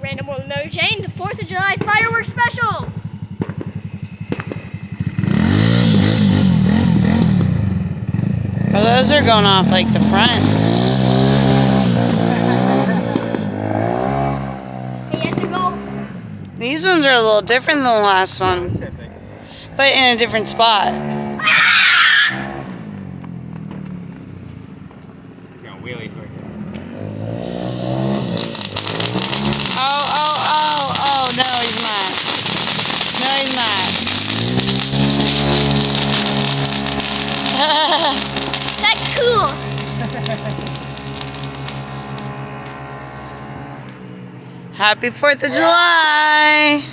Random World Mary Jane, the 4th of July fireworks special! Well, those are going off like the front. Hey, yes, we go. These ones are a little different than the last one, but in a different spot. Oh, no, he's not. No, he's not. That's cool! Happy 4th of July!